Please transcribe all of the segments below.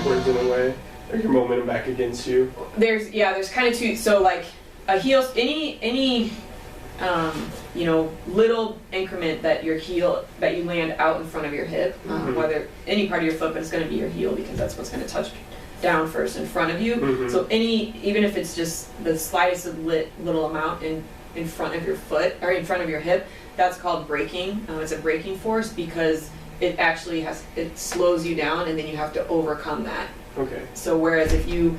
backwards in a way, or your momentum back against you. There's kind of two. So like a heel, any little increment that your heel, that you land out in front of your hip, whether any part of your foot, but it's going to be your heel because that's what's going to touch down first in front of you. So even if it's just the slightest of little amount in front of your foot or in front of your hip, that's called braking. It's a braking force because it actually it slows you down, and then you have to overcome that. Okay. So whereas if you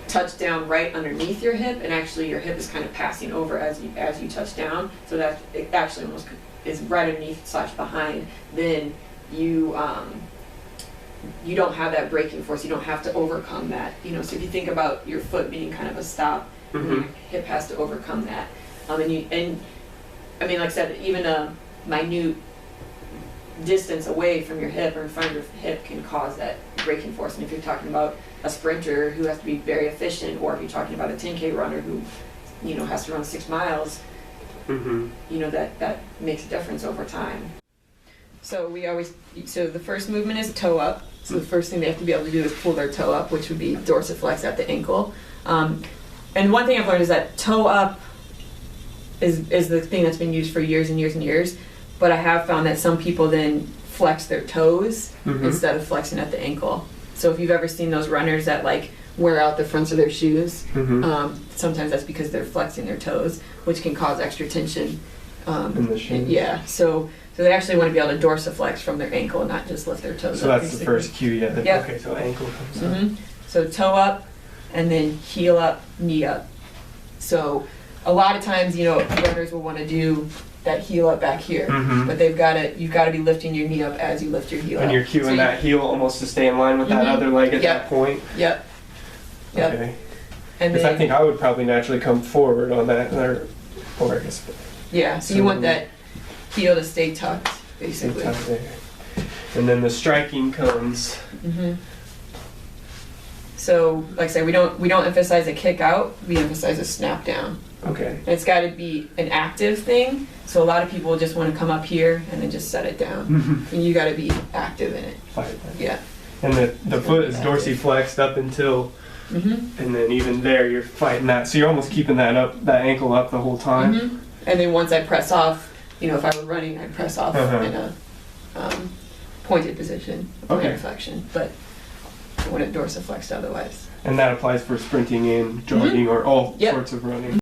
touch down right underneath your hip, and actually your hip is kind of passing over as you touch down, so that it actually almost is right underneath / behind, then you don't have that braking force. You don't have to overcome that. So if you think about your foot being kind of a stop, your hip has to overcome that. And I mean, like I said, even a minute distance away from your hip or in front of your hip can cause that braking force. And if you're talking about a sprinter who has to be very efficient, or if you're talking about a 10K runner who, has to run 6 miles, that makes a difference over time. So the first movement is toe up. So the first thing they have to be able to do is pull their toe up, which would be dorsiflex at the ankle. And one thing I've learned is that toe up is the thing that's been used for years and years and years. But I have found that some people then flex their toes instead of flexing at the ankle. So if you've ever seen those runners that like wear out the fronts of their shoes, sometimes that's because they're flexing their toes, which can cause extra tension. In the shins. Yeah. So they actually want to be able to dorsiflex from their ankle and not just lift their toes. So that's the first cue, yeah. Yep. Okay, so ankle comes up. So toe up, and then heel up, knee up. So a lot of times, runners will want to do that heel up back here, but you've got to be lifting your knee up as you lift your heel up. And you're cueing that heel almost to stay in line with that other leg at that point. Yep. Okay. And because I think I would probably naturally come forward on that, or I guess. Yeah. So you want that heel to stay tucked, basically. Tucked there. And then the striking comes. So, like I said, we don't emphasize a kick out. We emphasize a snap down. Okay. And it's got to be an active thing. So a lot of people just want to come up here and then just set it down. And you got to be active in it. Fight that. Yeah. And the foot is dorsiflexed up until, and then even there you're fighting that. So you're almost keeping that ankle up the whole time. And then once I press off, if I were running, I'd press off in a pointed position, point flexion. But I want it dorsiflexed otherwise. And that applies for sprinting and jogging or all sorts of running.